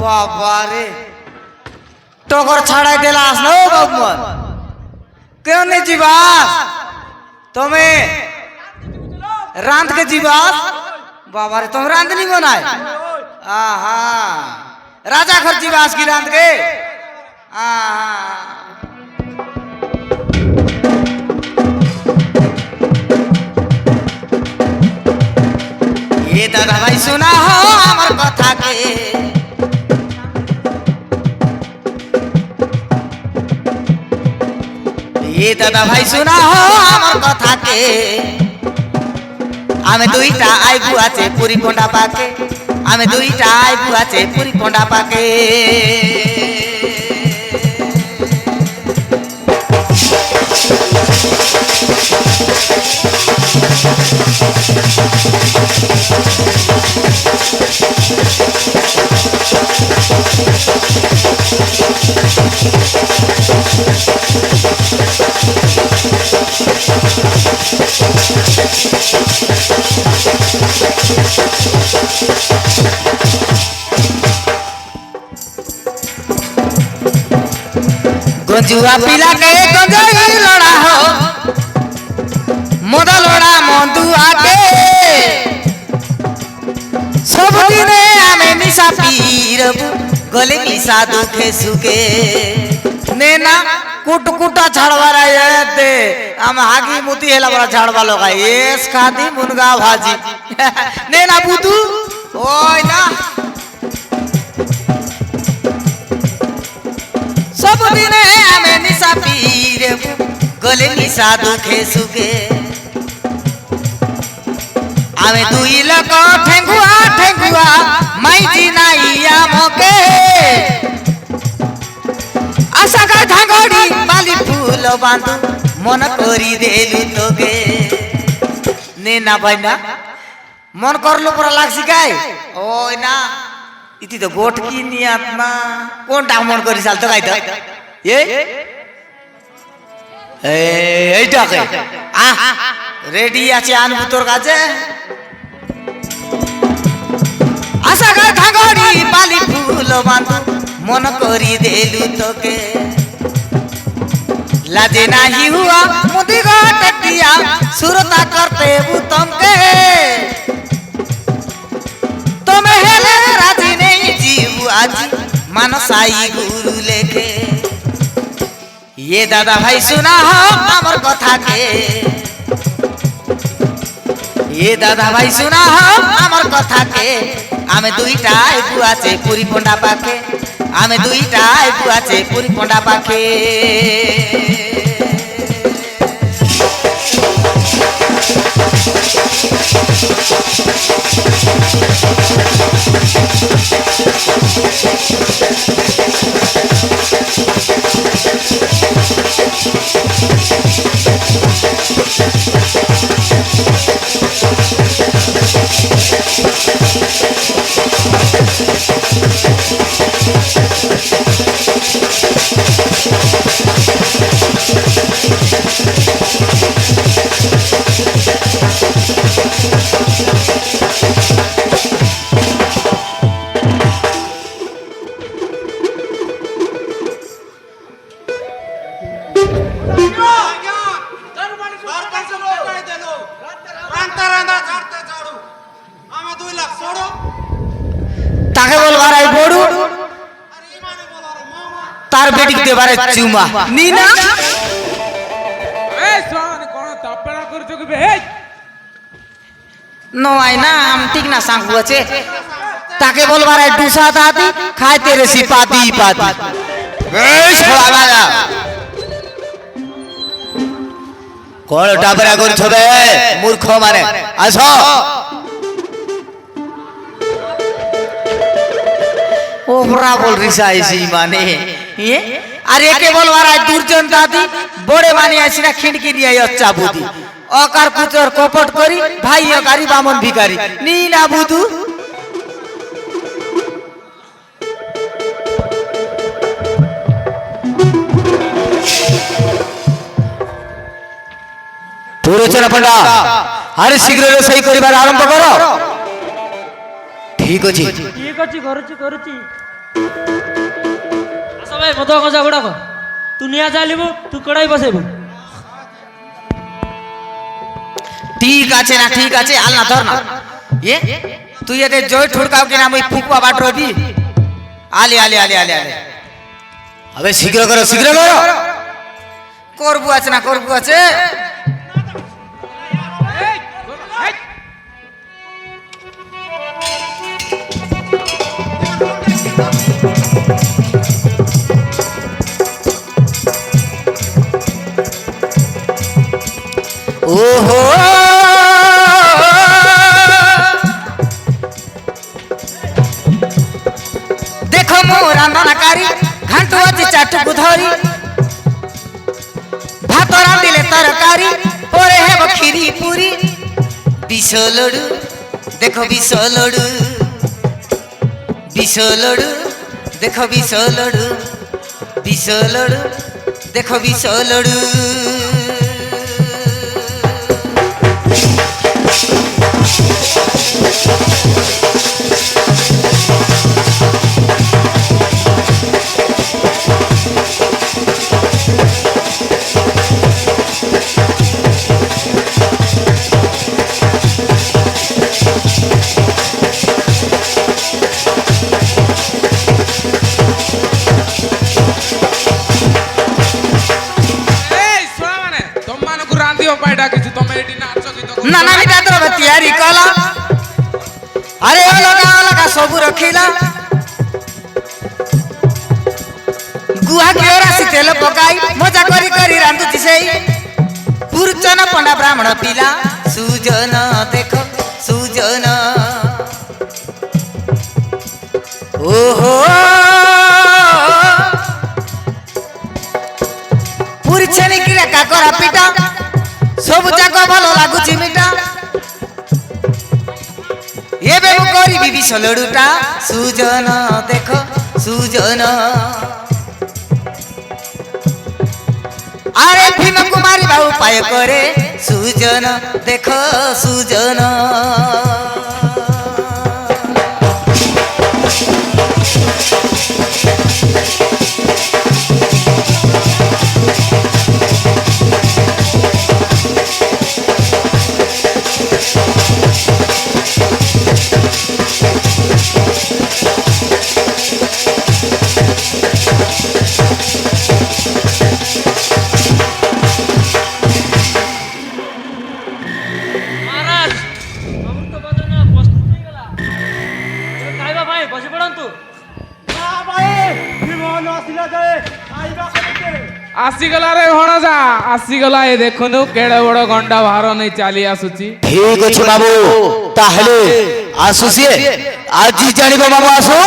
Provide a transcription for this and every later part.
বাবারে টগর ছাড়াই দেলা আসলো বাবুমন কেউ নেই জীবাস তুমি রাঁধ के जीवास बाबारे तुम रांधनी बनाए आहा राजा घर जीवास की रांध के आहा ये दादा भाई सुना हो हमार कथा के ये दादा भाई सुना हो हमार कथा के आमे दुईटा आइबु आछे पुरी कोंडा पाके आमे दुईटा आइबु आछे पुरी कोंडा पाके गंजुआ पिला के गंजई लड़ा हो मोदा लड़ा मंदुआ के सब दिने आमे मिसा पीरबु गले मिसा दुखे सुखे नेना कुट कुटा झाड़वारा दे हम हागी मुती हेला बड़ा झाड़वा लगा एस खादी मुनगा भाजी नेना बुदू ओय ना सब दिने आमे निशा पीरे गले निशा दुखे सुखे आमे दुई लोक ठेंगुआ ठेंगुआ माइजी नाइया मोके आशा का धांगड़ी बाली फूल बांधु मन करी देलु तोके नेना भाईना मन करलो पर लागसी काय ओय ना इति तो गोट की नियत ना कोनटा मन करी साल तो गाइतो ये এইটা কে রেডি আছে আনবু তোর কাছে আশা গা ধাঙ্গড়ি পালি ফুল বাঁধু মন করি দেলু তোকে लाजे नहीं हुआ मुदी घाट दिया सुरता करते तुमके तुम्हें हेले राजी नहीं जीव आज मनसाई गुरु लेके ये दादा भाई सुना हो अमर कथा के ये दादा भाई सुना हो अमर कथा के आमे दुईटा आइबु आछे पुरी कोंडा पाके आमे दुईटा आइबु आछे पुरी कोंडा पाके ताके बोलबार आई बोडू तार बेटी के बारे चुमा नीना ए सोन कोन तपड़ा करछो के हे नो आई ना हम ठीक ना सांगू আছে ताके बोलबार आई दूसरा दादी खाए तेरे सिपाती पाती ए छोड़ा ना कोन टाबरा करछो बे मूर्ख माने आसो ओबरा बोल रिसा ऐसी माने ये আর একে বলবার আয় দুর্জন দাদি বড়ে মানি আসিনা খিড়কি নিয়ে আচ্ছা বুদি অকার কুচর কপট করি ভাই অকারি বামন ভিখারি নীলা বুধু পুরোচনা পণ্ডা আরে শীঘ্র রোষেই করিবার আরম্ভ করো ঠিক আছে ঠিক ଅଛି କରୁଛି କରୁଛି ଆସ ଭାଇ ମଦ ଗଜା ଗୁଡାକ ତୁ ନିଆଁ ଚାଲିବୁ ତୁ କଡ଼ାଇ ବସେଇବୁ ঠিক আছে না ঠিক আছে আল্লাহ ধর না এ তুই এতে জয় ঠুড়কাও কিনা আমি ফুকবা বাট রবি আলে আলে আলে আলে আলে হবে শীঘ্র করো করবু আছে না করবু আছে এই, এই, ওহো দেখো মো রান্নাকারী ঘান্টু আছে চাটুকু ধরি ভাত রাঁধিলে তরকারি পরে হেব খিরি পুরি বিষ লড়ু দেখো বিষ লড়ু দেখো বিষ লড়ু দেখো বিষ লড়ু এই, ଶୁଣ ମାନେ, ତମମାନଙ୍କୁ ରାନ୍ଧିବା ପାଇଁ ଡାକିଛୁ, ତମେ ଏଠି ନାଚ ଗୀତ କରୁଛ। না না এটা তো তৈয়ারি কলা আরে অলগা অলগা সবু রখিলা গুয়া ঘিওর আসি তেল পকাই মজা করি করি রান্ধুছি সেই পুরচন পণ্ডা ব্রাহ্মণ পিলা সুজন দেখো সুজন ওহো পুরছেনি কিরা কাকরা পিটা সবু যাক ভালো লাগুছি মিটা এবে মু করিবি বিষ লড়ুটা সুজন দেখো সুজন আরে ভীম কুমারী বাবু উপায় করে সুজন দেখো সুজন ମହାରାଜ ଅମୃତ ଭୋଜନ ପ୍ରସ୍ତୁତ ହେଇଗଲା ଏବେ ଖାଇବା ପାଇଁ ବସି ପଡ଼ନ୍ତୁ ଆସିଗଲା ରେ ଭଣଜା ଆସିଗଲା ଏ ଦେଖନ୍ତୁ କେଡେ ବଡ ଗଣ୍ଡା ଭାର ନେଇ ଚାଲି ଆସୁଛି ঠিক আছে বাবু তাহলে আসু সিয়ে আজি জানিব বাবু আসো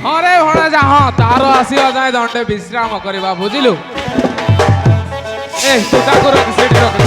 ହଁ ରେ ଭଣଜା ହଁ ତାର ଆସିବା ଯାଏ ଦଣ୍ଡେ ବିଶ୍ରାମ କରିବା ବୁଝିଲୁ ଏ ତୁ ତାକୁ ରଖ ସେଠି ରଖ